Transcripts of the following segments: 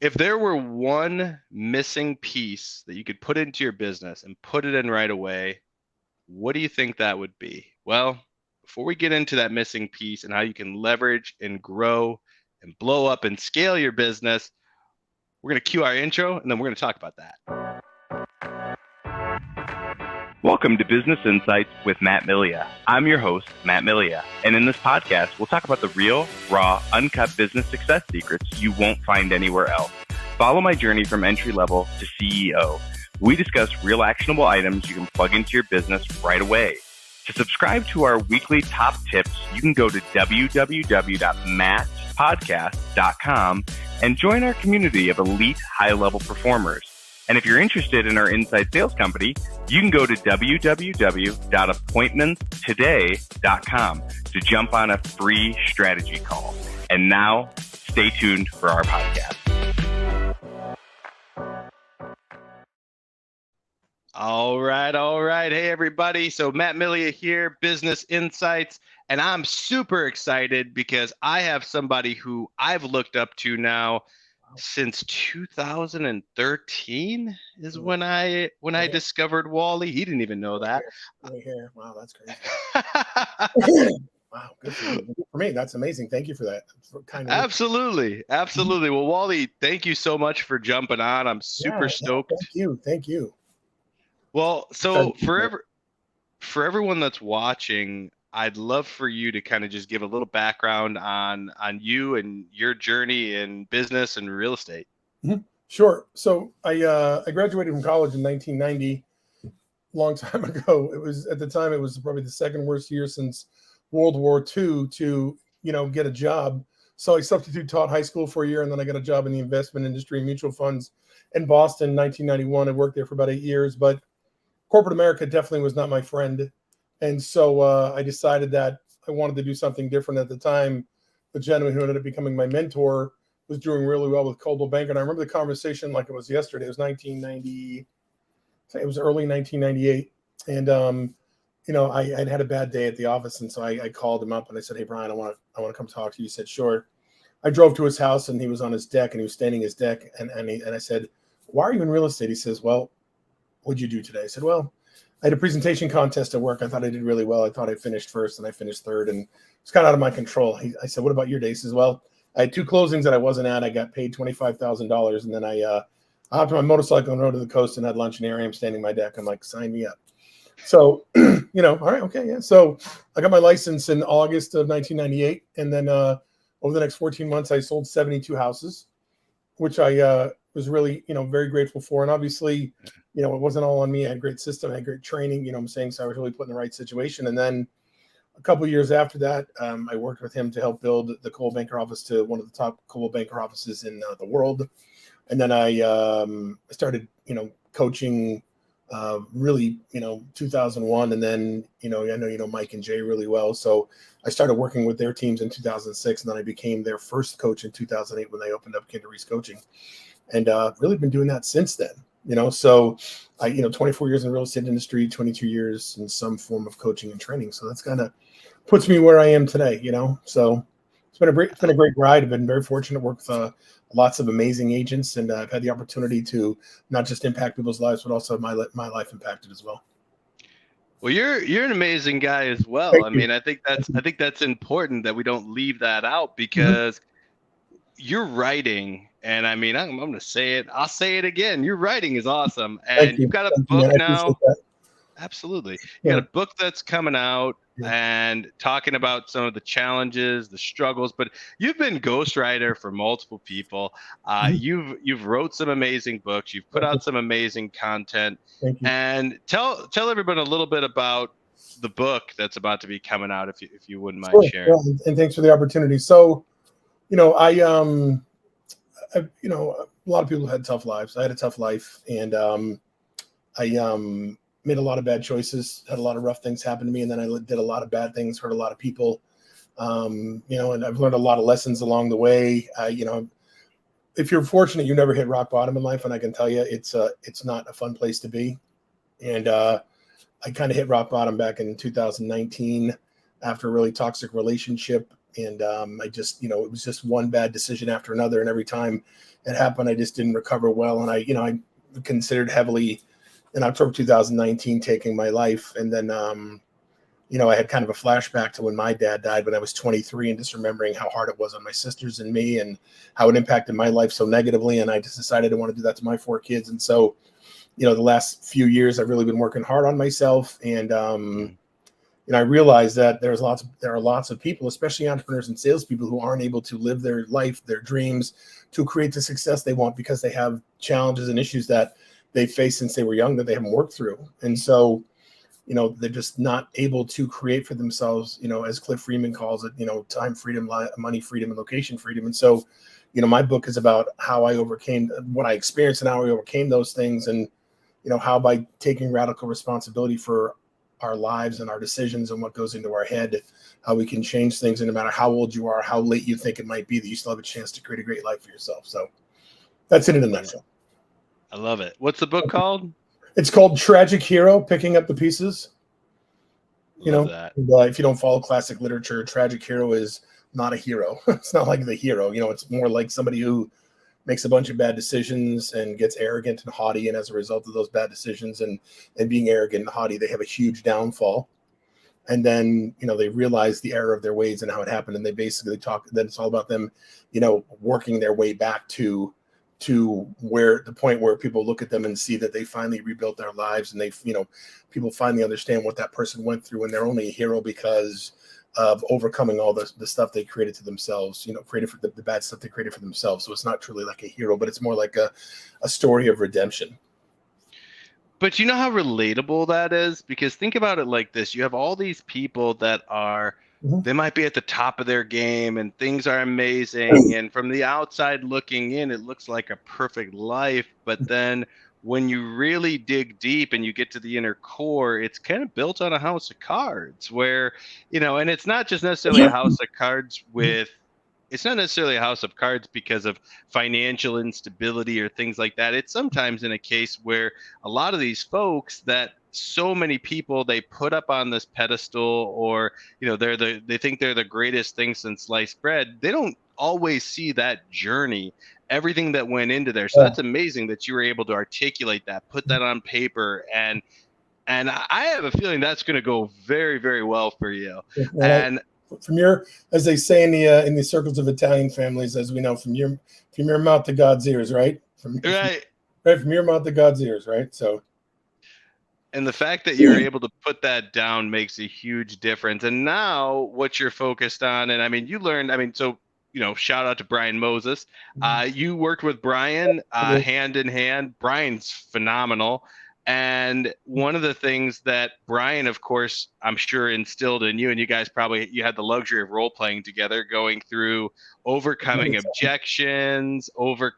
If there were one missing piece that you could put into your business and put it in right away, what do you think that would be? Well, before we get into that missing piece and how you can leverage and grow and blow up and scale your business, we're going to cue our intro and then we're going to talk about that. Welcome to Business Insights with Matt Milia. I'm your host, Matt Milia, and in this podcast, we'll talk about the real, raw, uncut business success secrets you won't find anywhere else. Follow my journey from entry level to CEO. We discuss real actionable items you can plug into your business right away. To subscribe to our weekly top tips, you can go to www.mattpodcast.com and join our community of elite high-level performers. And if you're interested in our inside sales company, you can go to www.appointmentstoday.com to jump on a free strategy call. And now, stay tuned for our podcast. All right. Hey, everybody. So Matt Milia here, Business Insights, and I'm super excited because I have somebody who I've looked up to now since 2013 is when I discovered Wally. He didn't even know that. Wow, that's crazy. Wow, good for you. Good for me. That's amazing. Thank you for that. Absolutely. Well, Wally, thank you so much for jumping on. I'm super stoked. Thank you. Well, so for everyone that's watching, I'd love for you to kind of just give a little background on you and your journey in business and real estate. Mm-hmm. Sure. So I graduated from college in 1990, long time ago. It was at the time it was probably the second worst year since World War II to get a job. So I substitute taught high school for a year, and then I got a job in the investment industry, mutual funds in Boston, 1991. I worked there for about 8 years, but corporate America definitely was not my friend. And so I decided that I wanted to do something different. At the time, the gentleman who ended up becoming my mentor was doing really well with Coldwell Banker. And I remember the conversation like it was yesterday. It was 1990. It was early 1998. And, I'd had a bad day at the office. And so I called him up and I said, "Hey, Brian, I want to come talk to you." He said, "Sure." I drove to his house and he was on his deck and he was standing his deck. And I said, "Why are you in real estate?" He says, "Well, what'd you do today?" I said, "Well, I had a presentation contest at work. I thought I did really well. I thought I finished first and I finished third, and it's kind of out of my control." I said, "What about your day?" He says, "Well, I had 2 closings that I wasn't at. I got paid $25,000. And then I hopped on my motorcycle and rode to the coast and had lunch, and here I am standing my deck." I'm like, "Sign me up." So, all right, okay, yeah. So I got my license in August of 1998. And then over the next 14 months, I sold 72 houses, which I was really, very grateful for. And obviously, it wasn't all on me. I had a great system. I had great training, so I was really put in the right situation. And then a couple of years after that, I worked with him to help build the Coldwell Banker office to one of the top Coldwell Banker offices in the world. And then I started, coaching really, 2001. And then, I know, Mike and Jay really well. So I started working with their teams in 2006. And then I became their first coach in 2008 when they opened up Kinder Reese Coaching. And really been doing that since then. So I, 24 years in the real estate industry, 22 years in some form of coaching and training. So that's kind of puts me where I am today, So it's been a great ride. I've been very fortunate to work with lots of amazing agents, and I've had the opportunity to not just impact people's lives, but also my life impacted as well. Well, you're an amazing guy as well. I mean, I think that's important that we don't leave that out, because your writing, and I mean, I'm going to say it. I'll say it again. Your writing is awesome, and you've got a book now. Absolutely, you got a book that's coming out and talking about some of the challenges, the struggles. But you've been ghostwriter for multiple people. You've wrote some amazing books. You've put out some amazing content. And tell everyone a little bit about the book that's about to be coming out, if you wouldn't mind sharing. Yeah, and thanks for the opportunity. So, a lot of people had tough lives. I had a tough life, and I made a lot of bad choices, had a lot of rough things happen to me, and then I did a lot of bad things, hurt a lot of people, and I've learned a lot of lessons along the way. If you're fortunate, you never hit rock bottom in life, and I can tell you it's not a fun place to be. And I kind of hit rock bottom back in 2019 after a really toxic relationship. And I just, it was just one bad decision after another. And every time it happened, I just didn't recover well. And I considered heavily in October 2019 taking my life. And then, I had kind of a flashback to when my dad died when I was 23, and just remembering how hard it was on my sisters and me and how it impacted my life so negatively. And I just decided I want to do that to my 4 kids. And so, the last few years I've really been working hard on myself. And, I realized that there are lots of people, especially entrepreneurs and salespeople, who aren't able to live their life, their dreams, to create the success they want because they have challenges and issues that they faced since they were young that they haven't worked through. And so, they're just not able to create for themselves, as Cliff Freeman calls it, time freedom, money freedom, and location freedom. And so, my book is about how I overcame what I experienced and how I overcame those things. And, how by taking radical responsibility for our lives and our decisions and what goes into our head, how we can change things. And no matter how old you are, how late you think it might be, that you still have a chance to create a great life for yourself. So that's it in a nutshell. I love it. What's the book called? It's called Tragic Hero, Picking Up the Pieces. That. If you don't follow classic literature, tragic hero is not a hero. It's not like the hero. It's more like somebody who makes a bunch of bad decisions and gets arrogant and haughty. And as a result of those bad decisions and being arrogant and haughty, they have a huge downfall. And then, they realize the error of their ways and how it happened. And they basically then it's all about them, working their way back to where the point where people look at them and see that they finally rebuilt their lives. And people finally understand what that person went through. And they're only a hero because of overcoming all the stuff they created to themselves, created for the bad stuff they created for themselves. So it's not truly like a hero, but it's more like a story of redemption. But you know how relatable that is? Because think about it like this. You have all these people that are, they might be at the top of their game and things are amazing. And from the outside looking in, it looks like a perfect life. But then when you really dig deep and you get to the inner core, it's kind of built on a house of cards where, and it's not just necessarily a house of cards it's not necessarily a house of cards because of financial instability or things like that. It's sometimes in a case where a lot of these folks that so many people they put up on this pedestal, or they think they're the greatest thing since sliced bread. They don't always see that journey, everything that went into there. So that's amazing that you were able to articulate that, put that on paper, and I have a feeling that's going to go very, very well for you. And from your, as they say in the circles of Italian families, as we know, from your mouth to God's ears, right? From your mouth to God's ears, right? So, and the fact that you're able to put that down makes a huge difference. And now what you're focused on, and I mean, shout out to Brian Moses. You worked with Brian hand in hand. Brian's phenomenal. And one of the things that Brian, of course, I'm sure instilled in you, and you guys you had the luxury of role playing together, going through overcoming objections,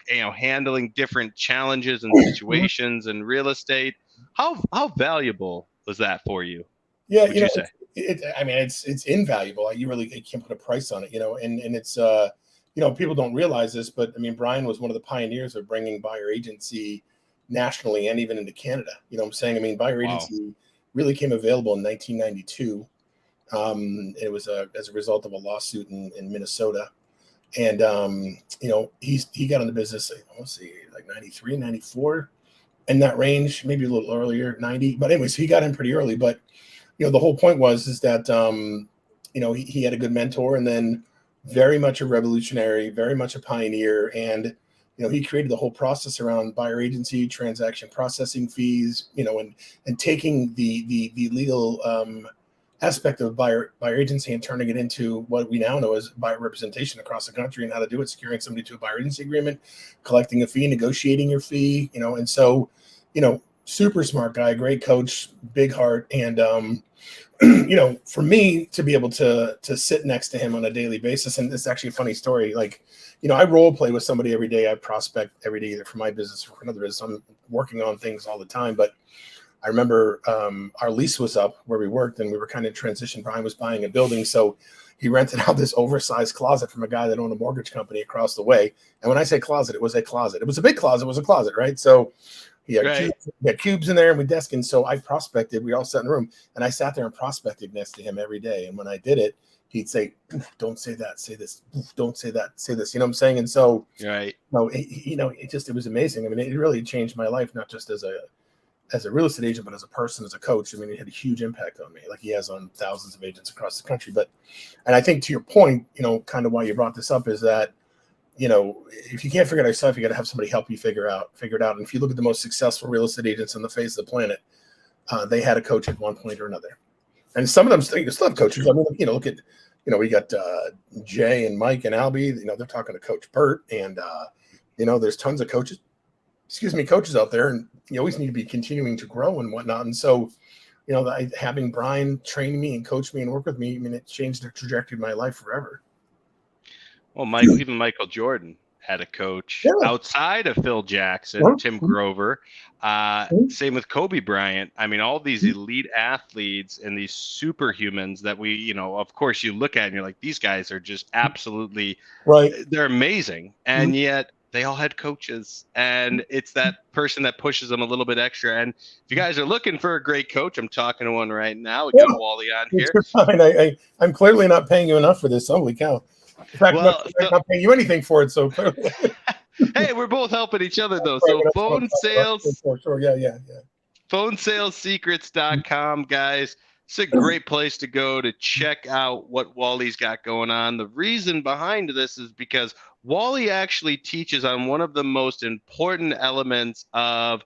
handling different challenges and situations in real estate. How valuable was that for you? Yeah, would you say? It's invaluable. You really can't put a price on it, and it's people don't realize this, but I mean, Brian was one of the pioneers of bringing buyer agency nationally and even into Canada. You know what I'm saying? I mean, buyer agency really came available in 1992. It was as a result of a lawsuit in Minnesota. And, he got into business, let's see, like 93, 94, in that range, maybe a little earlier, 90. But anyways, he got in pretty early. But, the whole point is that, he had a good mentor, and then very much a revolutionary, very much a pioneer. And, he created the whole process around buyer agency, transaction processing fees, and taking the legal aspect of buyer agency and turning it into what we now know as buyer representation across the country, and how to do it, securing somebody to a buyer agency agreement, collecting a fee, negotiating your fee, and so, super smart guy, great coach, big heart. And, for me to be able to sit next to him on a daily basis, and it's actually a funny story. Like, I role play with somebody every day. I prospect every day, either for my business or for another business. I'm working on things all the time. But I remember our lease was up where we worked, and we were kind of in transition. Brian was buying a building, so he rented out this oversized closet from a guy that owned a mortgage company across the way. And when I say closet, it was a closet. It was a big closet. It was a closet, right? So he had cubes in there and we desking. So I prospected. We all sat in the room, and I sat there and prospected next to him every day. And when I did it, he'd say, "Don't say that, say this. Don't say that, say this." You know what I'm saying? And so, Right. no, it was amazing. I mean, it really changed my life, not just as a real estate agent, but as a person, as a coach. I mean, it had a huge impact on me, like he has on thousands of agents across the country. And I think to your point, kind of why you brought this up is that, if you can't figure it out yourself, you got to have somebody help you figure it out. And if you look at the most successful real estate agents on the face of the planet, they had a coach at one point or another. And some of them still have coaches. I mean, look at, we got Jay and Mike and Albie, they're talking to Coach Burt, and, there's tons of coaches out there, and you always need to be continuing to grow and whatnot. And so, having Brian train me and coach me and work with me, I mean, it changed the trajectory of my life forever. Well, even Michael Jordan had a coach outside of Phil Jackson, Tim Grover. Same with Kobe Bryant. I mean, all these elite athletes and these superhumans that we, of course you look at and you're like, these guys are just absolutely right. They're amazing. And yet they all had coaches, and it's that person that pushes them a little bit extra. And if you guys are looking for a great coach, I'm talking to one right now. We got Wally on here. I'm clearly not paying you enough for this. Holy cow. In fact, I'm not paying you anything for it. So clearly. Hey, we're both helping each other though. So phone sales. Sure. Yeah. Phonesalessecrets.com, guys. It's a great place to go to check out what Wally's got going on. The reason behind this is because Wally actually teaches on one of the most important elements of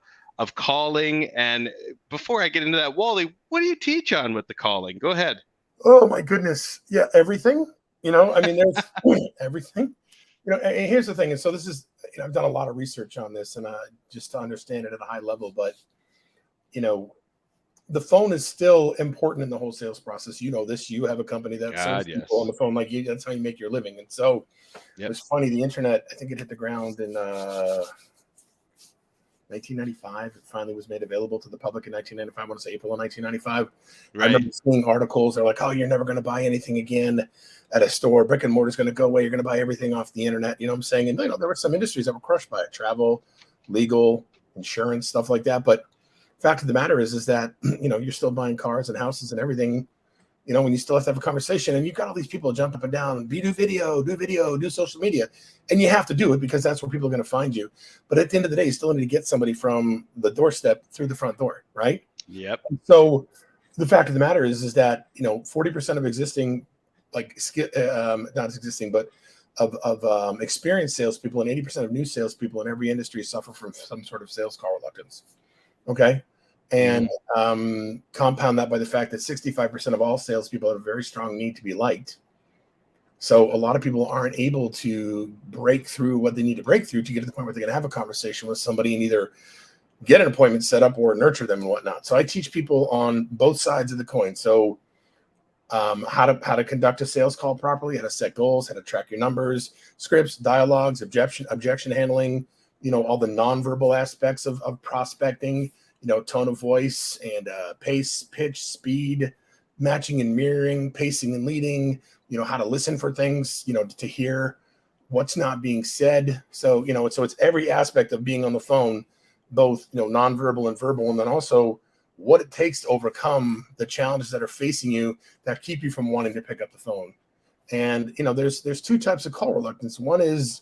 calling. And before I get into that, Wally, what do you teach on with the calling? Go ahead. Oh my goodness. Yeah, everything. I mean, there's everything. And here's the thing. And so this is, I've done a lot of research on this, and just to understand it at a high level. But the phone is still important in the whole sales process. This, you have a company that sells people on the phone, like you. That's how you make your living. And so it's funny. The internet, I think it hit the ground in 1995. It finally was made available to the public in 1995. I want to say April of 1995. Right. I remember seeing articles. They're like, "Oh, you're never going to buy anything again at a store. Brick and mortar is going to go away. You're going to buy everything off the internet." You know what I'm saying? And there were some industries that were crushed by it: travel, legal, insurance, stuff like that. But fact of the matter is that you're still buying cars and houses and everything. When you still have to have a conversation, and you've got all these people jump up and down, do video, do social media, and you have to do it because that's where people are going to find you. But at the end of the day, you still need to get somebody from the doorstep through the front door, right? Yep. So the fact of the matter is that 40% of existing, not existing, but of experienced salespeople and 80% of new salespeople in every industry suffer from some sort of sales call reluctance. Okay. And compound that by the fact that 65% of all salespeople have a very strong need to be liked. So a lot of people aren't able to break through what they need to break through to get to the point where they're going to have a conversation with somebody and either get an appointment set up or nurture them and whatnot. So I teach people on both sides of the coin. So how to conduct a sales call properly, how to set goals, how to track your numbers, scripts, dialogues, objection handling, all the nonverbal aspects of prospecting, tone of voice and pace, pitch, speed, matching and mirroring, pacing and leading, how to listen for things, to hear what's not being said. So, so it's every aspect of being on the phone, both, nonverbal and verbal, and then also what it takes to overcome the challenges that are facing you that keep you from wanting to pick up the phone. And, there's two types of call reluctance. One is,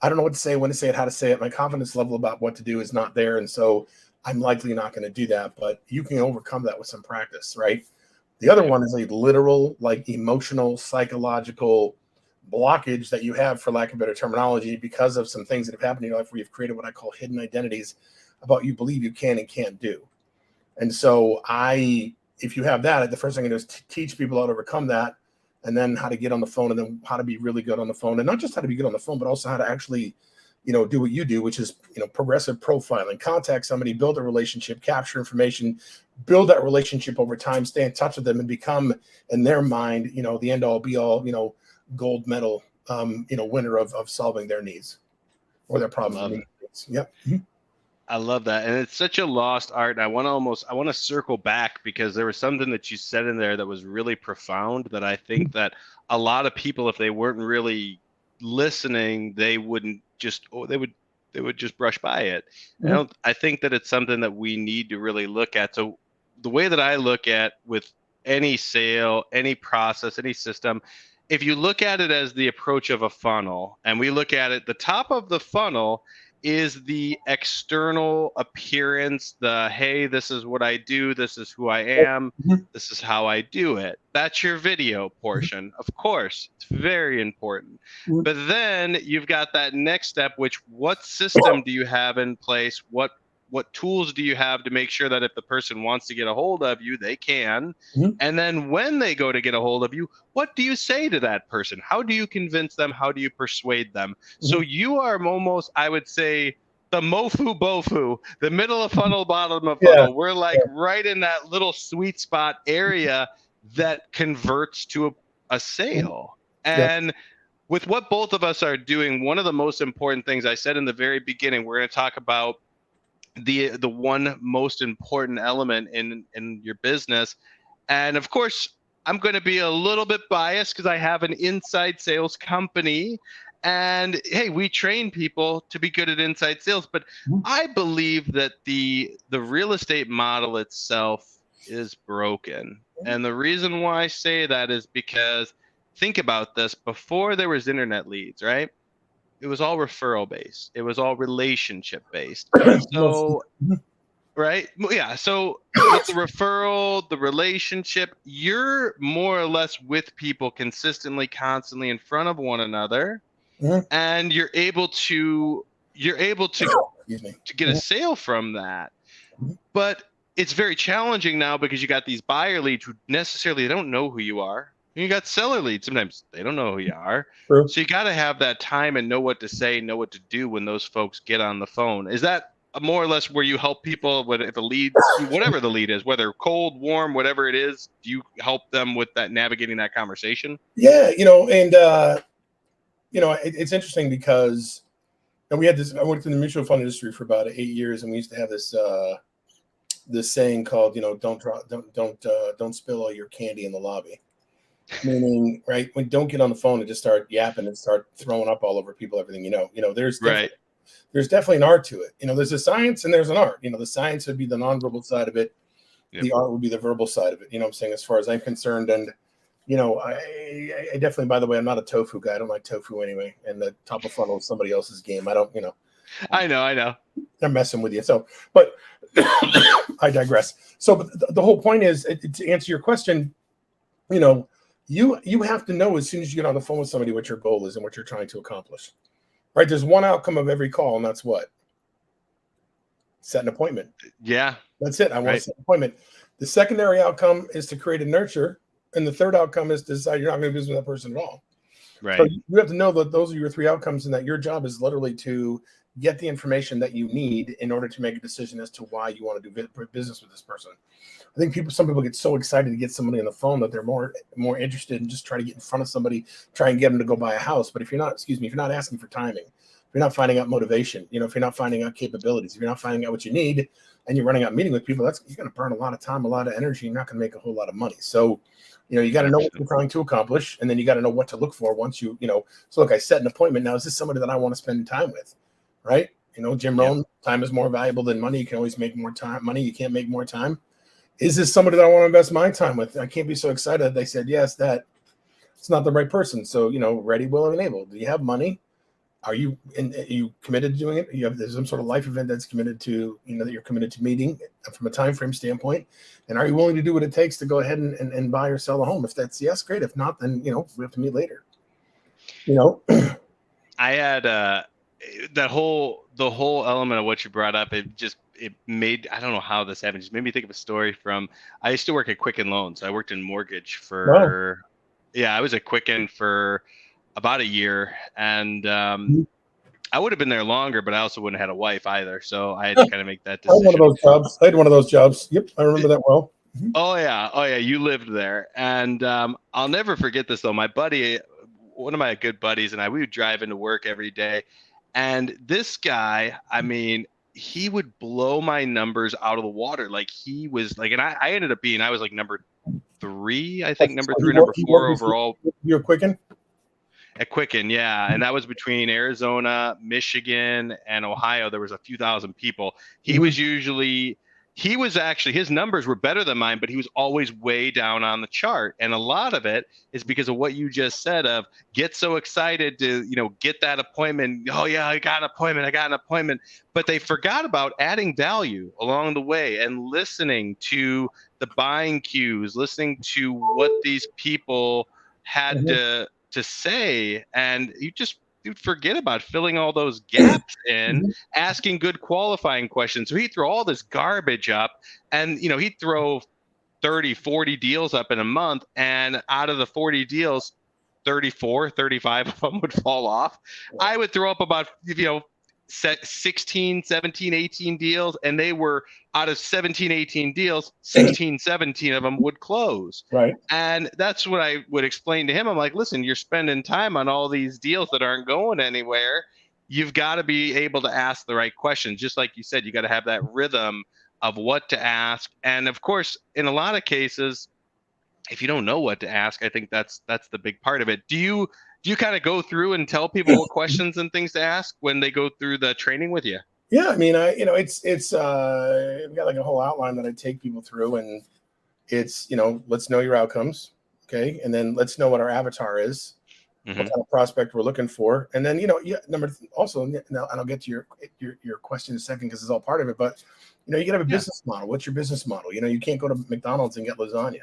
I don't know what to say, when to say it, how to say it. My confidence level about what to do is not there. And so I'm likely not going to do that, but you can overcome that with some practice, right? The other one is a literal, emotional, psychological blockage that you have, for lack of better terminology, because of some things that have happened in your life where you've created what I call hidden identities about you believe you can and can't do. And so if you have that, the first thing I do is teach people how to overcome that, and then how to get on the phone, and then how to be really good on the phone, and not just how to be good on the phone, but also how to actually do what you do, which is, progressive profiling, contact somebody, build a relationship, capture information, build that relationship over time, stay in touch with them, and become, in their mind, the end all be all, gold medal, winner of solving their needs or their problems. Yep. I love that. And it's such a lost art. And I want to circle back, because there was something that you said in there that was really profound, that I think that a lot of people, if they weren't really listening, they would just brush by it. I think that it's something that we need to really look at. So the way that I look at with any sale, any process, any system, if you look at it as the approach of a funnel, and we look at it, the top of the funnel is the external appearance, the hey, this is what I do, this is who I am, Mhm. this is how I do it. That's your video portion. Of course, it's very important. Mhm. But then you've got that next step, which what system do you have in place? What tools do you have to make sure that if the person wants to get a hold of you, they can? Mhm. And then when they go to get a hold of you, what do you say to that person? How do you convince them? How do you persuade them? So Mhm. you are almost, I would say, the mofu bofu, the middle of funnel, bottom of Yeah. funnel. We're like Yeah. right in that little sweet spot area that converts to a Mhm. sale. Yep. And with what both of us are doing, one of the most important things I said in the very beginning, we're going to talk about the one most important element in your business. And of course, I'm going to be a little bit biased because I have an inside sales company, and hey, we train people to be good at inside sales, but Mhm. I believe that the real estate model itself is broken. And the reason why I say that is because think about this, before there was internet leads, right? It was all referral based. It was all relationship based. Mostly. So, Mhm. right? Yeah. So with the referral, the relationship, you're more or less with people consistently, constantly in front of one another, Mhm. and you're able Excuse me. to get a Mhm. sale from that. Mhm. But it's very challenging now because you got these buyer leads who necessarily don't know who you are. And you got seller leads. Sometimes they don't know who you are. True. So you got to have that time and know what to say, know what to do when those folks get on the phone. Is that more or less where you help people with if a lead, whatever the lead is, whether cold, warm, whatever it is, do you help them with that navigating that conversation? Yeah, and it's interesting because we had this. I worked in the mutual fund industry for about 8 years, and we used to have this saying called, don't drop, don't spill all your candy in the lobby. Meaning, right, when don't get on the phone and just start yapping and start throwing up all over people everything Right. there's definitely an art to it. There's a science and there's an art. The science would be the nonverbal side of it. Yep. The art would be the verbal side of it. I'm saying, as far as I'm concerned. And I definitely, by the way, I'm not a tofu guy. I don't like tofu anyway. And the top of funnel is somebody else's game. I don't, I know. I know. I'm messing with you. So, but I digress. So, but the whole point is, to answer your question, you know, you have to know as soon as you get on the phone with somebody what your goal is and what you're trying to accomplish. Right? There's one outcome of every call, and that's what? Set an appointment. Yeah. That's it. I want to Right. set an appointment. The secondary outcome is to create and nurture, and the third outcome is to decide you're not going to be business with that person at all. So Right. you have to know that those are your three outcomes, and that your job is literally to get the information that you need in order to make a decision as to why you want to do business with this person. I think some people get so excited to get somebody on the phone that they're more interested in just trying to get in front of somebody, try and get them to go buy a house. But if you're not, excuse me, if you're not asking for timing, if you're not finding out motivation, if you're not finding out capabilities, if you're not finding out what you need, and you're running out meeting with people, you're going to burn a lot of time, a lot of energy. You're not going to make a whole lot of money. So, you got to know what you're trying to accomplish, and then you got to know what to look for once So, look, I set an appointment. Now, is this somebody that I want to spend time with? Right? Jim Yep. Rohn, time is more valuable than money. You can always make more time. Money, you can't make more time. Is this somebody that I want to invest my time with? I can't be so excited they said yes, that it's not the right person. So, ready, willing, and able. Do you have money? Are you committed to doing it? There's some sort of life event that's committed to, that you're committed to meeting from a time frame standpoint. And are you willing to do what it takes to go ahead and buy or sell a home? If that's yes, great. If not, then we have to meet later. I had the whole element of what you brought up. It made, I don't know how this happened. Just made me think of a story from, I used to work at Quicken Loans. I worked in mortgage Wow. for, yeah, I was at Quicken for about a year, and I would have been there longer, but I also wouldn't have had a wife either. So I had to kind of make that I had one of decision. those jobs. I had one of those jobs. Yep, I remember that well. Oh yeah, oh yeah, you lived there, and I'll never forget this though. My buddy, one of my good buddies, and I, we would drive into work every day, and this guy, I mean, he would blow my numbers out of the water. Like he was like, and I ended up being, I was like number three, I think number three, number four overall You're Quicken. at Quicken, yeah, and that was between Arizona, Michigan, and Ohio. There was a few thousand people. He Mhm. was usually he was actually, his numbers were better than mine, but he was always way down on the chart. And a lot of it is because of what you just said of get so excited to, get that appointment. Oh yeah, I got an appointment. I got an appointment. But they forgot about adding value along the way and listening to the buying cues, listening to what these people had Mhm. to say. And you'd forget about filling all those gaps in, Mhm. asking good qualifying questions. So he'd throw all this garbage up, and he'd throw 30, 40 deals up in a month, and out of the 40 deals, 34, 35 of them would fall off. I would throw up about, 16, 17, 18 deals, and they were out of 17, 18 deals, 16, 17 of them would close. Right. And that's what I would explain to him. I'm like, listen, you're spending time on all these deals that aren't going anywhere. You've got to be able to ask the right questions. Just like you said, you got to have that rhythm of what to ask. And of course, in a lot of cases, if you don't know what to ask, I think that's the big part of it. Do you kind of go through and tell people what questions and things to ask when they go through the training with you? Yeah, I mean, it's I've got like a whole outline that I take people through, and it's let's know your outcomes, okay, and then let's know what our avatar is, what Hmm. kind of prospect we're looking for, and then yeah, also, now, and I'll get to your question in a second because it's all part of it, but you gotta have a Yeah. business model. What's your business model? You can't go to McDonald's and get lasagna.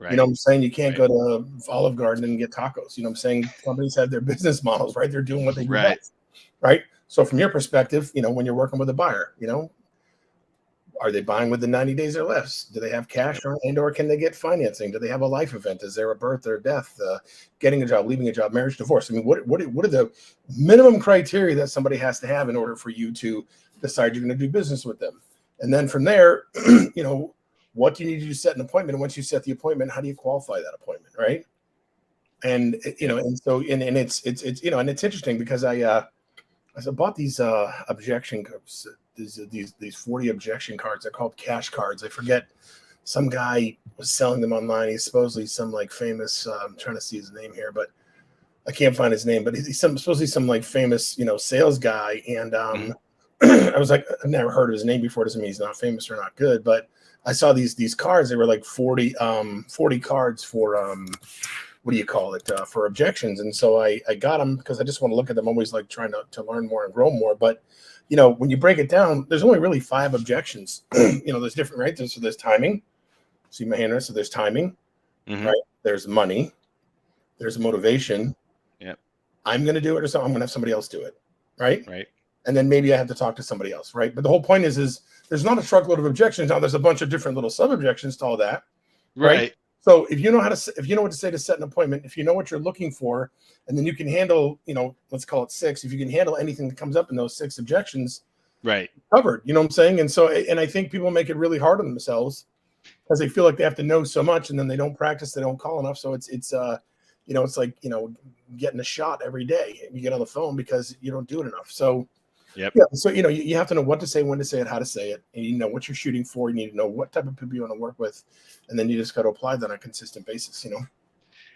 You know what Right. I'm saying? You can't Right. go to Olive Garden and get tacos. You know what I'm saying? Companies have their business models, right? They're doing what they do Right. best, right? So from your perspective, when you're working with a buyer, are they buying within 90 days or less? Do they have cash Yep. or can they get financing? Do they have a life event? Is there a birth or death? Getting a job, leaving a job, marriage, divorce? I mean, what are the minimum criteria that somebody has to have in order for you to decide you're going to do business with them? And then from there, what do you need to do to set an appointment? And once you set the appointment, how do you qualify that appointment, right? And Yep. and so and it's and it's interesting because I bought these objection cards, these 40 objection cards. They're called cash cards. I forget, some guy was selling them online. He's supposedly some like famous. I'm trying to see his name here, but I can't find his name. But he's supposedly some like famous sales guy. And Hmm. I was like, I've never heard of his name before. Doesn't mean he's not famous or not good. But I saw these cards. They were like 40 cards for what do you call it, for objections. And so I got them because I just want to look at them. I'm always like trying to learn more and grow more. But when you break it down, there's only really 5 objections. There's different, right? So there's timing. See my hand, right? So there's timing, Hmm. right? There's money. There's motivation. Yep. I'm going to do it, or so I'm going to have somebody else do it, right? Right. And then maybe I have to talk to somebody else, right? But the whole point is there's not a truckload of objections. Now there's a bunch of different little sub objections to all that, right? Right. So if you know what to say to set an appointment, if you know what you're looking for, and then you can handle, let's call it 6. If you can handle anything that comes up in those 6 objections, Right. covered. You know what I'm saying? And I think people make it really hard on themselves because they feel like they have to know so much, and then they don't practice, they don't call enough. So it's like getting a shot every day. You get on the phone because you don't do it enough. So Yep. yeah, so you have to know what to say, when to say it, how to say it, and you know what you're shooting for. You need to know what type of people you want to work with, and then you just got to apply that on a consistent basis.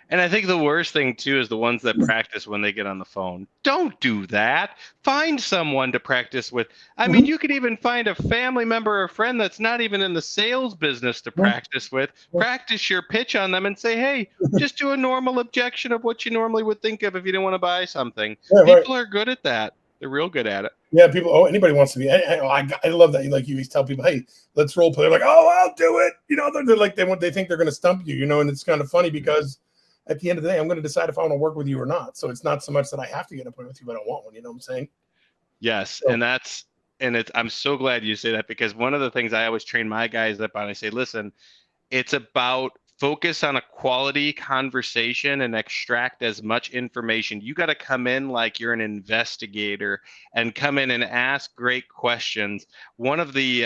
And I think the worst thing too is the ones that practice when they get on the phone. Don't do that. Find someone to practice with. I mean, Mhm. you could even find a family member or friend that's not even in the sales business to Yeah, practice with. yeah. Practice your pitch on them and say, "Hey, just do a normal objection of what you normally would think of if you didn't want to buy something." Yeah, right. People are good at that. They're real good at it. Yeah, people. Oh, anybody wants to be. I love that. Like you always tell people, hey, let's role play. They're like, oh, I'll do it. They're like they think they're going to stump you. And it's kind of funny because at the end of the day, I'm going to decide if I want to work with you or not. So it's not so much that I have to get an appointment with you, but I don't want one. You know what I'm saying? Yes, So, I'm so glad you say that because one of the things I always train my guys up on, I say, listen, it's about focus on a quality conversation and extract as much information. You got to come in like you're an investigator and come in and ask great questions. One of the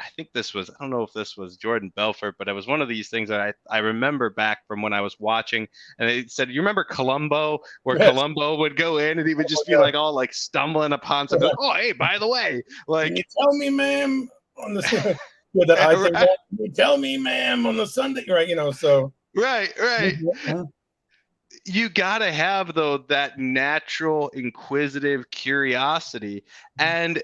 I think this was, I don't know if this was Jordan Belfort, but it was one of these things that I remember back from when I was watching. And it said, you remember Columbo, where yes. Columbo would go in and he would Oh just be my like all like stumbling upon God. something. Oh, hey, by the way, Can like, you tell me, ma'am, on the with that eye thing? right, Can you tell me, ma'am, on the Sunday? Right. So. right, right. Mhm. You got to have though that natural inquisitive curiosity. And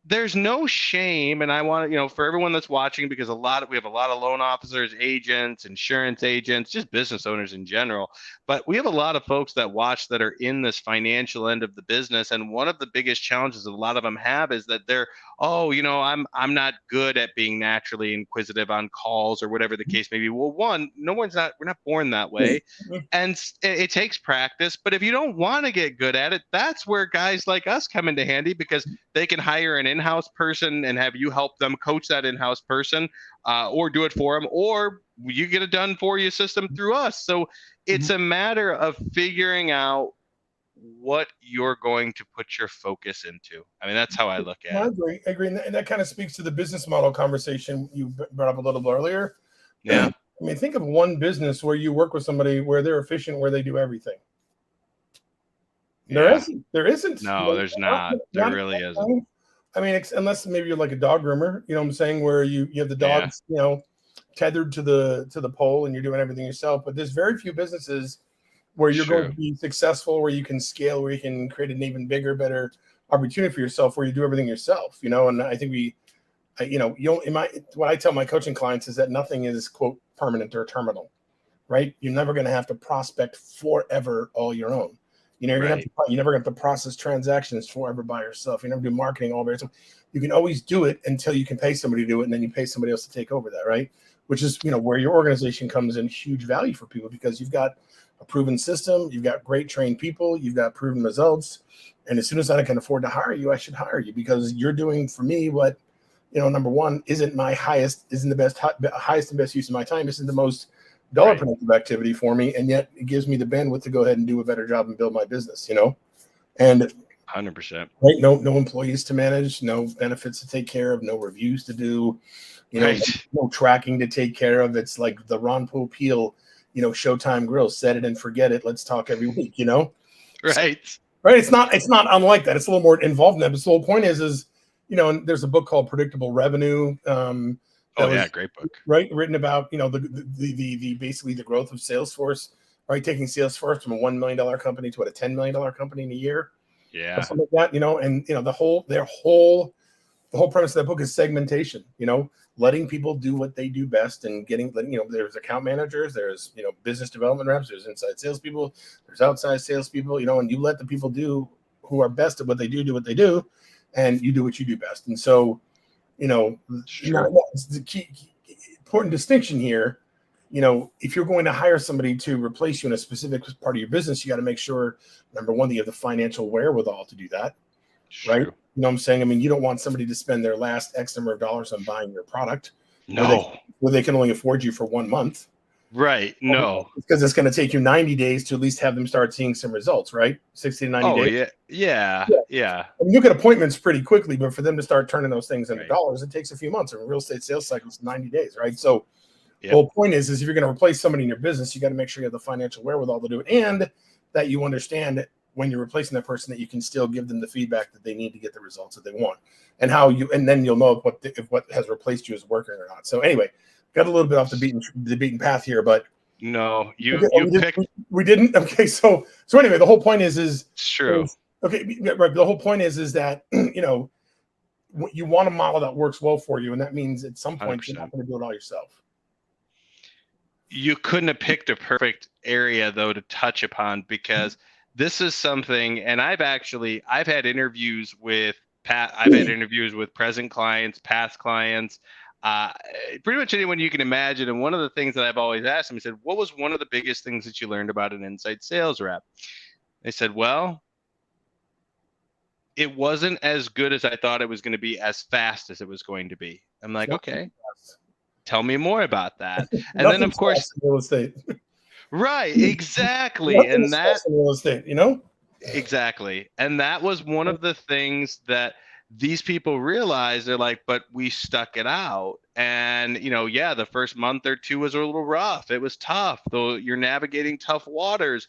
there's no shame, and I want to, for everyone that's watching, because we have a lot of loan officers, agents, insurance agents, just business owners in general, but we have a lot of folks that watch that are in this financial end of the business, and one of the biggest challenges a lot of them have is that they're, oh, I'm not good at being naturally inquisitive on calls or whatever the case may be. Well, one, no one's not we're not born that way, and it takes practice. But if you don't want to get good at it, that's where guys like us come into handy, because they can hire an in-house person and have you help them coach that in-house person, or do it for them, or you get a done for you system through us. So it's Mhm. a matter of figuring out what you're going to put your focus into. I mean, that's how I look No, at I it. agree. I agree. And that kind of speaks to the business model conversation you brought up a little bit earlier. Yeah. I mean, think of one business where you work with somebody where they're efficient, where they do everything. There Yeah. isn't. There isn't. No, there's not. There Not really isn't. I mean, unless maybe you're like a dog groomer, you know what I'm saying, where you have the Yeah. dogs, tethered to the pole and you're doing everything yourself. But there's very few businesses where It's you're going to true. be successful, where you can scale, where you can create an even bigger, better opportunity for yourself, where you do everything yourself. And I think what I tell my coaching clients is that nothing is quote permanent or terminal, right? You're never going to have to prospect forever all your own. Right. You're never going to have to process transactions forever by yourself. You never do marketing all by yourself. You can always do it until you can pay somebody to do it, and then you pay somebody else to take over that, right? Which is where your organization comes in huge value for people, because you've got a proven system, you've got great trained people, you've got proven results, and as soon as I can afford to hire you, I should hire you, because you're doing for me what number one isn't the best highest and best use of my time, isn't the most dollar Right. productive activity for me, and yet it gives me the bandwidth to go ahead and do a better job and build my business. And 100%. right, no employees to manage, no benefits to take care of, no reviews to do, Right. no tracking to take care of. It's like the Ron Popeil, Showtime Grill, set it and forget it. Let's talk every week. So, Right. right, it's not unlike that. It's a little more involved in that. But the whole point is and there's a book called Predictable Revenue, that Oh yeah, was great book. written about the basically the growth of Salesforce, right? Taking Salesforce from a $1 million company to a $10 million company in a year, or Yeah. something like that. And the whole premise of that book is segmentation. Letting people do what they do best, and there's account managers, there's business development reps, there's inside salespeople, there's outside salespeople. And you let the people who are best at what they do what they do, and you do what you do best. And so It's true. that's the key important distinction here. If you're going to hire somebody to replace you in a specific part of your business, you got to make sure, number one, that you have the financial wherewithal to do that, It's right? true. You know what I'm saying? I mean, you don't want somebody to spend their last X number of dollars on buying your product where they No. where they can only afford you for 1 month, Right. No. because it's going to take you 90 days to at least have them start seeing some results, right? 60 to 90 Oh days. yeah. Yeah. Yeah. Yeah. I mean, you get appointments pretty quickly, but for them to start turning those things into Right. dollars, it takes a few months. And real estate sales cycle is 90 days, right? So the Yep. whole point is if you're going to replace somebody in your business, you got to make sure you have the financial wherewithal to do it, and that you understand when you're replacing that person that you can still give them the feedback that they need to get the results that they want, and then you'll know if what has replaced you is working or not. So anyway, got a little bit off the beaten path here, but No. okay, You picked. we didn't. Okay, so anyway, the whole point It's true. okay, right. The whole point is that you want a model that works well for you, and that means at some Hundred point you're not percent. going to do it all yourself. You couldn't have picked a perfect area though to touch upon, because this is something, and I've had interviews with I've had interviews with present clients, past clients, uh, pretty much anyone you can imagine. And one of the things that I've always asked them, I said, what was one of the biggest things that you learned about an inside sales rep? They said, well, it wasn't as good as I thought it was going to be, as fast as it was going to be. I'm like, Nothing, okay, tell me more about that. And then of nothing's course, fast in real estate. right, exactly. Nothing And is that fast in real estate. exactly. And that was one of the things that these people realized. They're like, but we stuck it out. And, yeah, the first month or two was a little rough. It was tough, though you're navigating tough waters,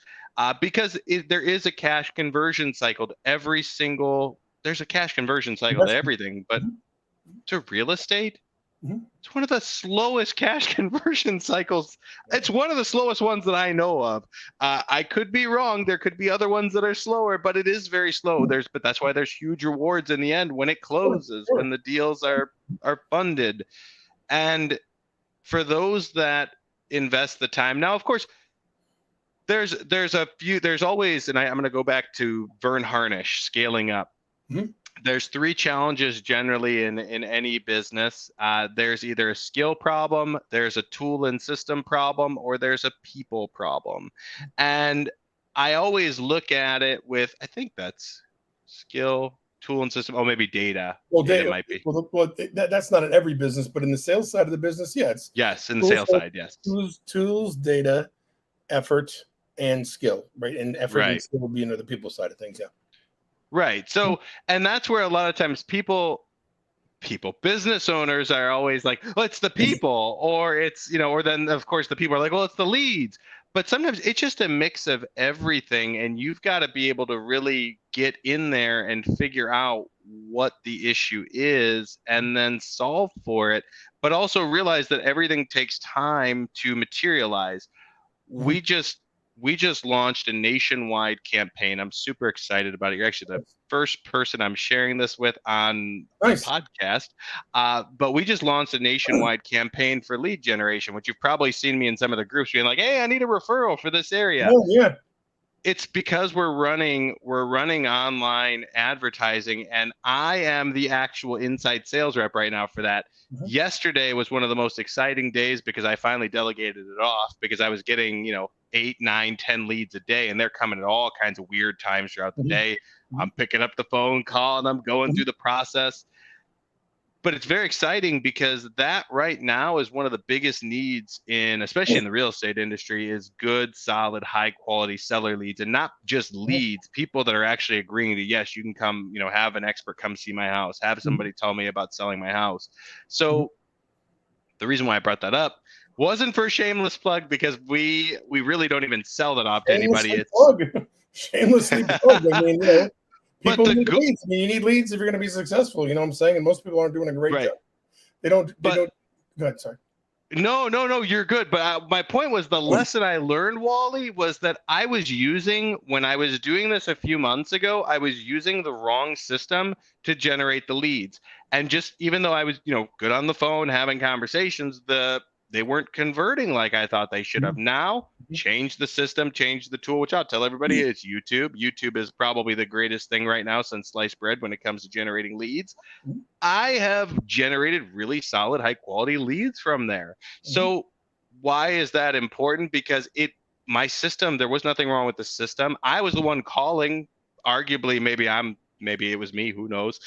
because there is a cash conversion cycle to there's a cash conversion cycle to Investment. everything, but to real estate, It's one of the slowest cash conversion cycles. It's one of the slowest ones that I know of. I could be wrong. There could be other ones that are slower, but it is very slow. But that's why there's huge rewards in the end when it closes, when the deals are funded. And for those that invest the time, now of course there's always, and I'm going to go back to Vern Harnish, scaling up. There's three challenges generally in any business. There's either a skill problem, there's a tool and system problem, or there's a people problem. And I always look at it with, I think that's skill, tool, and system. Oh, maybe data. Well, Data might be. Well, that's not in every business, but in the sales side of the business, yeah, it's Yes, in the sales side, yes. Tools, data, effort, and skill, right? And effort and Right. skill will be into the people side of things, yeah. Right. So, and that's where a lot of times business owners are always like, well, it's the people, or it's, or then of course the people are like, well, it's the leads. But sometimes it's just a mix of everything. And you've got to be able to really get in there and figure out what the issue is and then solve for it. But also realize that everything takes time to materialize. We just launched a nationwide campaign. I'm super excited about it. You're actually the first person I'm sharing this with on the podcast. But we just launched a nationwide campaign for lead generation, which you've probably seen me in some of the groups being like, hey, I need a referral for this area. Oh, yeah. It's because we're running online advertising, and I am the actual inside sales rep right now for that. Yesterday was one of the most exciting days because I finally delegated it off because I was getting, 8, 9, 10 leads a day, and they're coming at all kinds of weird times throughout the day. I'm picking up the phone, calling them, going through the process. But it's very exciting because that right now is one of the biggest needs especially in the real estate industry, is good, solid, high quality seller leads, and not just leads, people that are actually agreeing to, yes, you can come, have an expert come see my house, have somebody tell me about selling my house. So the reason why I brought that up wasn't for a shameless plug, because we really don't even sell that off to anybody. Shamelessly plug. I mean, people need leads. I mean, you need leads if you're going to be successful. You know what I'm saying? And most people aren't doing a great job. They don't. Go ahead. Sorry. No, you're good. But my point was, the lesson I learned, Wally, was that when I was doing this a few months ago, I was using the wrong system to generate the leads. And just, even though I was, good on the phone, having conversations, they weren't converting like I thought they should have. Now, change the system, change the tool, which I'll tell everybody it's YouTube. YouTube is probably the greatest thing right now since sliced bread when it comes to generating leads. I have generated really solid, high quality leads from there. So why is that important? Because my system, there was nothing wrong with the system. I was the one calling. Arguably, maybe it was me, who knows?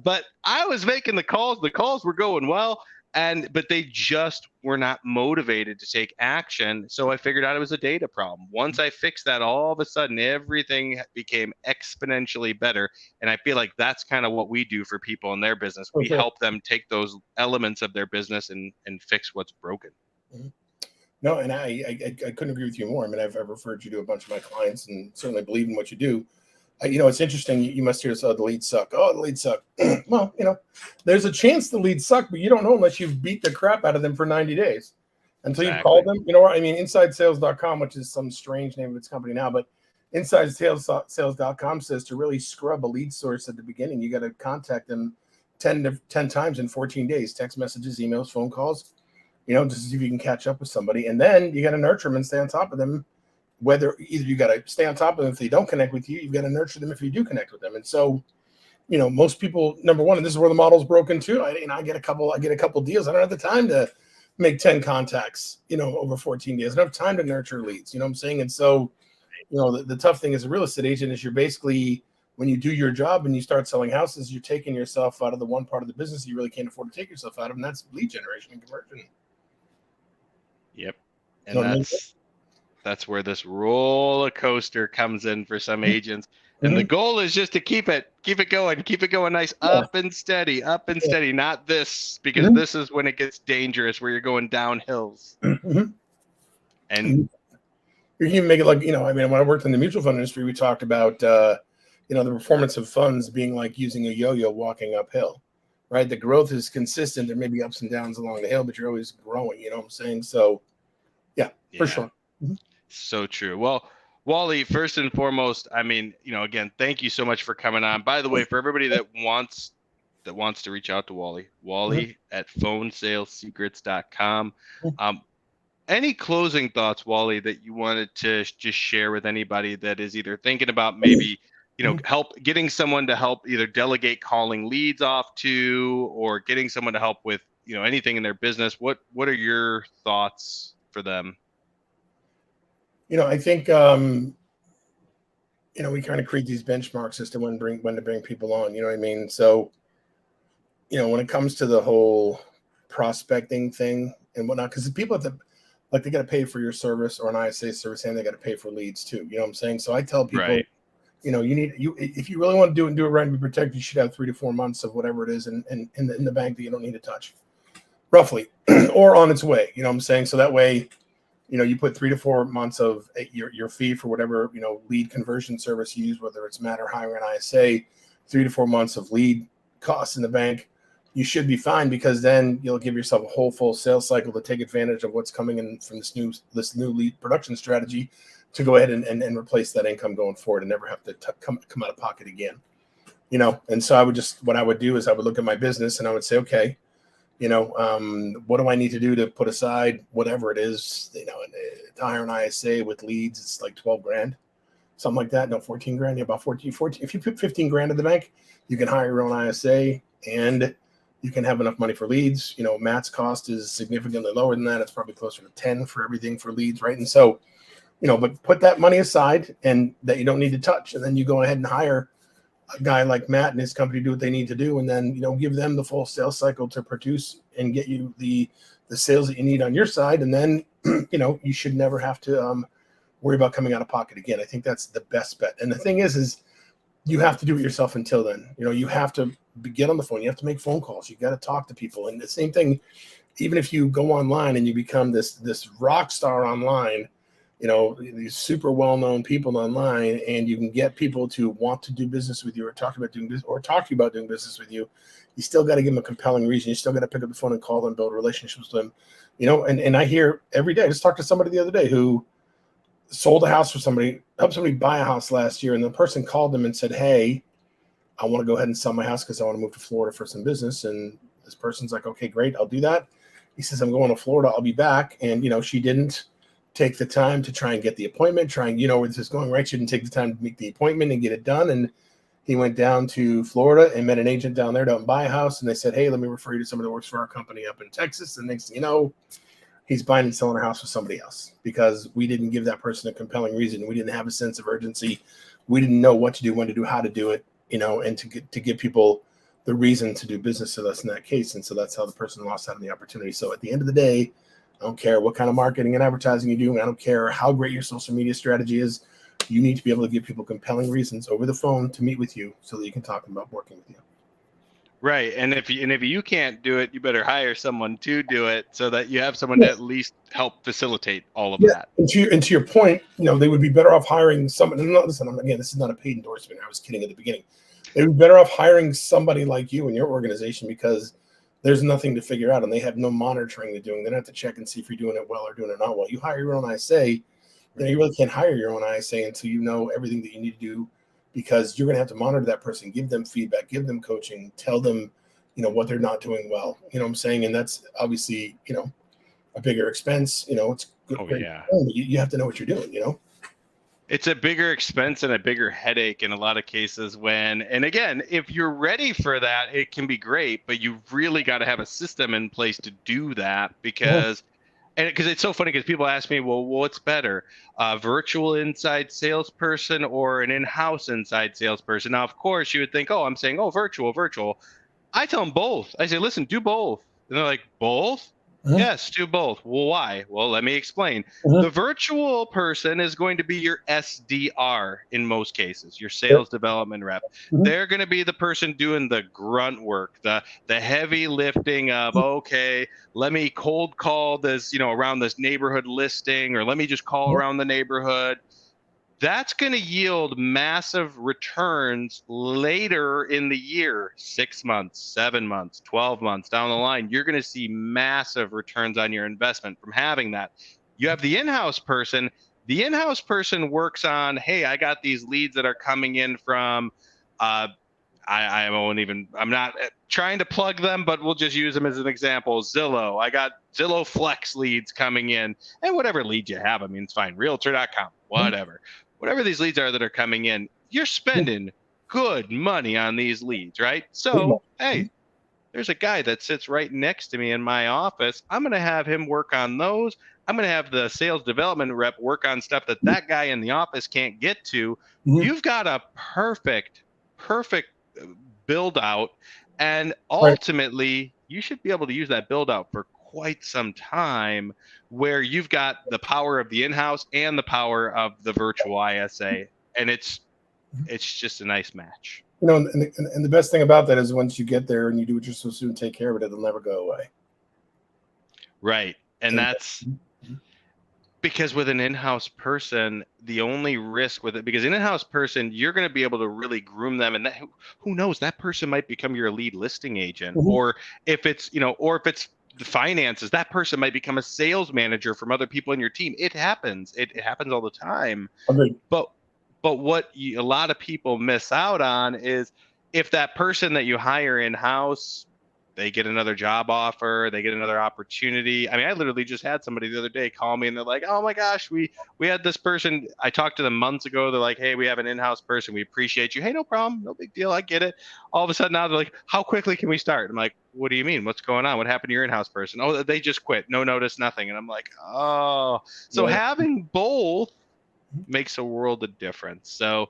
But I was making the calls. The calls were going well. But they just were not motivated to take action. So I figured out it was a data problem. Once I fixed that, all of a sudden, everything became exponentially better. And I feel like that's kind of what we do for people in their business. We help them take those elements of their business and fix what's broken. No, and I couldn't agree with you more. I mean, I've referred you to a bunch of my clients and certainly believe in what you do. It's interesting. You must hear, the leads suck. Oh, the leads suck. Well, there's a chance the leads suck, but you don't know unless you've beat the crap out of them for 90 days until you call them. I mean, InsideSales.com, which is some strange name of its company now, but InsideSales.com says to really scrub a lead source at the beginning, you got to contact them 10 times in 14 days, text messages, emails, phone calls, just to see if you can catch up with somebody. And then you got to nurture them and stay on top of them. Whether either you got to stay on top of them if they don't connect with you, you've got to nurture them if you do connect with them. And so, most people, number one, and this is where the model's broken too. I get a couple deals. I don't have the time to make 10 contacts, over 14 days. I don't have time to nurture leads. You know what I'm saying? And so, the tough thing as a real estate agent is you're basically, when you do your job and you start selling houses, you're taking yourself out of the one part of the business you really can't afford to take yourself out of, and that's lead generation and conversion. Yep. And that's where this roller coaster comes in for some agents. And the goal is just to keep it going nice, up and steady, not this, because this is when it gets dangerous, where you're going down hills. And you can make it like, when I worked in the mutual fund industry, we talked about, the performance of funds being like using a yo-yo walking uphill. right? The growth is consistent. There may be ups and downs along the hill, but you're always growing. You know what I'm saying? So yeah, for Yeah. sure. Mhm. So true. Well, Wally, first and foremost, I mean, again, thank you so much for coming on. By the way, for everybody that wants to reach out to Wally, Mhm. Wally at phonesalessecrets.com. Mhm. Um, any closing thoughts, Wally, that you wanted to just share with anybody that is either thinking about maybe, Mhm. help getting someone to help either delegate calling leads off to, or getting someone to help with, anything in their business? What are your thoughts for them? I think we kind of create these benchmarks as to when to bring people on. You know what I mean? So when it comes to the whole prospecting thing and whatnot, because the people have to, like, they got to pay for your service or an ISA service, and they got to pay for leads too. You know what I'm saying? So I tell people, Right. you if you really want to do it and do it right and be protected, you should have 3 to 4 months of whatever it is in the bank that you don't need to touch, roughly, or on its way. You know what I'm saying? So that way, you put 3 to 4 months of your fee for whatever lead conversion service you use, whether it's Matter, Hire, and ISA, 3 to 4 months of lead costs in the bank. You should be fine, because then you'll give yourself a whole full sales cycle to take advantage of what's coming in from this new lead production strategy, to go ahead and replace that income going forward and never have to come out of pocket again. And so what I would do is I would look at my business and I would say, okay, what do I need to do to put aside whatever it is, to hire an ISA with leads? It's like 12 grand, something like that. No, 14 grand. Yeah, about 14. If you put 15 grand in the bank, you can hire your own ISA, and you can have enough money for leads. Matt's cost is significantly lower than that. It's probably closer to 10 for everything for leads, right? And so, but put that money aside and that you don't need to touch. And then you go ahead and hire a guy like Matt and his company do what they need to do, and then give them the full sales cycle to produce and get you the sales that you need on your side, and then you should never have to worry about coming out of pocket again. I think that's the best bet. And the thing is you have to do it yourself until then. You have to get on the phone. You have to make phone calls. You got to talk to people. And the same thing, even if you go online and you become this rock star online, these super well-known people online, and you can get people to want to do business with you, or talk about doing this, or talk to you about doing business with you. You still got to give them a compelling reason. You still got to pick up the phone and call them, build relationships with them. And I hear every day. I just talked to somebody the other day who sold a house for somebody, helped somebody buy a house last year, and the person called them and said, hey, I want to go ahead and sell my house because I want to move to Florida for some business. And this person's like, okay, great, I'll do that. He says, I'm going to Florida, I'll be back. And she didn't take the time to try and get the appointment, trying, where this is going, right? She didn't take the time to make the appointment and get it done. And he went down to Florida and met an agent down there to buy a house. And they said, hey, let me refer you to somebody that works for our company up in Texas. And next thing you know, he's buying and selling a house with somebody else, because we didn't give that person a compelling reason. We didn't have a sense of urgency. We didn't know what to do, when to do, how to do it, and to give people the reason to do business with us in that case. And so that's how the person lost out on the opportunity. So at the end of the day, I don't care what kind of marketing and advertising you do. I don't care how great your social media strategy is. You need to be able to give people compelling reasons over the phone to meet with you, so that you can talk about working with you. Right. And if you can't do it, you better hire someone to do it, so that you have someone to Yeah. at least help facilitate all of Yeah. that. And to your point, they would be better off hiring someone. And listen, again, this is not a paid endorsement. I was kidding at the beginning. They would be better off hiring somebody like you in your organization, because there's nothing to figure out, and they have no monitoring they're doing. They don't have to check and see if you're doing it well or doing it not well. You hire your own ISA, you really can't hire your own ISA until you know everything that you need to do, because you're going to have to monitor that person, give them feedback, give them coaching, tell them, what they're not doing well. You know what I'm saying? And that's obviously, a bigger expense. It's good, Oh great. yeah. You have to know what you're doing. It's a bigger expense and a bigger headache in a lot of cases and again, if you're ready for that, it can be great, but you've really got to have a system in place to do that, Mhm. because it's so funny, because people ask me, well, what's better, a virtual inside salesperson or an in-house inside salesperson? Now, of course, you would think, oh, I'm saying, oh, virtual. I tell them both. I say, listen, do both. And they're like, both? Mhm. Yes, do both. Well, why? Well, let me explain. Mhm. The virtual person is going to be your SDR in most cases, your Yep. sales development rep. Mhm. They're going to be the person doing the grunt work, the heavy lifting of, okay, let me cold call this, around this neighborhood listing, or let me just call Mhm. around the neighborhood. That's going to yield massive returns later in the year, 6 months, 7 months, 12 months down the line. You're going to see massive returns on your investment from having that. You have the in-house person. The in-house person works on, hey, I got these leads that are coming in from, I won't even, I'm not trying to plug them, but we'll just use them as an example. Zillow. I got Zillow Flex leads coming in, and whatever lead you have, I mean, it's fine. Realtor.com, whatever. Whatever these leads are that are coming in, you're spending good money on these leads, right? So, hey, there's a guy that sits right next to me in my office. I'm going to have him work on those. I'm going to have the sales development rep work on stuff that that guy in the office can't get to. You've got a perfect build out. And Right. ultimately, you should be able to use that build out for quite some time, where you've got the power of the in-house and the power of the virtual ISA. And it's just a nice match. You know, and the best thing about that is once you get there and you do what you're supposed to do and take care of it, it'll never go away. Right. And that's because with an in-house person, the only risk with it, because an in-house person, you're going to be able to really groom them, and that, who knows, that person might become your lead listing agent, or if it's, or if it's the finances, that person might become a sales manager from other people in your team. It happens. It happens all the time. Agreed. But what a lot of people miss out on is if that person that you hire in-house, they get another job offer, they get another opportunity. I mean, I literally just had somebody the other day call me and they're like, "Oh my gosh, we had this person. I talked to them months ago. They're like, "Hey, we have an in-house person. We appreciate you." "Hey, no problem. No big deal. I get it." All of a sudden now they're like, "How quickly can we start?" I'm like, "What do you mean? What's going on? What happened to your in-house person?" "Oh, they just quit. No notice, nothing." And I'm like, "Oh." So having both makes a world of difference. So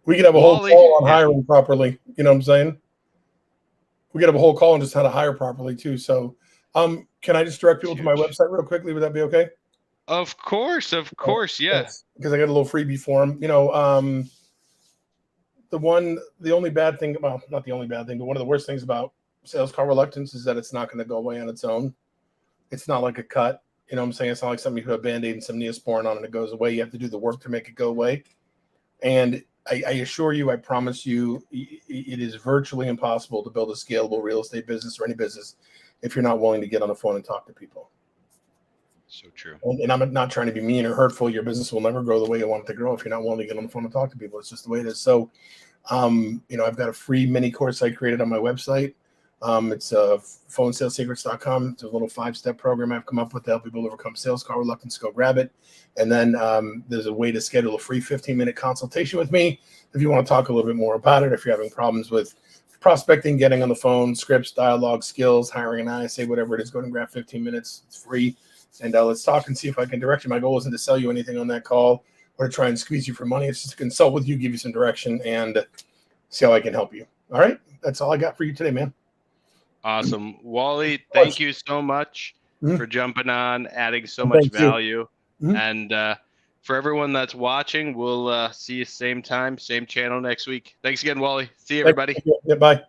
we could have a whole Wally, call on yeah. hiring properly. You know what I'm saying? We could have a whole call on just how to hire properly too. So, can I just direct people to my website real quickly? Would that be okay? Of course, yeah. Because I got a little freebie for them. You know, the only bad thing, well, not the only bad thing, but one of the worst things about sales call reluctance is that it's not going to go away on its own. It's not like a cut. You know what I'm saying? It's not like something you put a Band-Aid and some Neosporin on and it goes away. You have to do the work to make it go away. And I assure you, I promise you, it is virtually impossible to build a scalable real estate business or any business if you're not willing to get on the phone and talk to people. So true. And I'm not trying to be mean or hurtful. Your business will never grow the way you want it to grow if you're not willing to get on the phone and talk to people. It's just the way it is. So, I've got a free mini course I created on my website. It's phonesalessecrets.com. It's a little 5-step program I've come up with to help people overcome sales call reluctance. Go grab it. And then there's a way to schedule a free 15-minute consultation with me if you want to talk a little bit more about it. If you're having problems with prospecting, getting on the phone, scripts, dialogue, skills, hiring an ISA, whatever it is, go and grab 15 minutes. It's free. And let's talk and see if I can direct you. My goal isn't to sell you anything on that call or to try and squeeze you for money. It's just to consult with you, give you some direction, and see how I can help you. All right? That's all I got for you today, man. Awesome. Wally, thank you so much for jumping on, adding so much value. And for everyone that's watching, we'll see you same time, same channel next week. Thanks again, Wally. See you, everybody. Yeah, bye.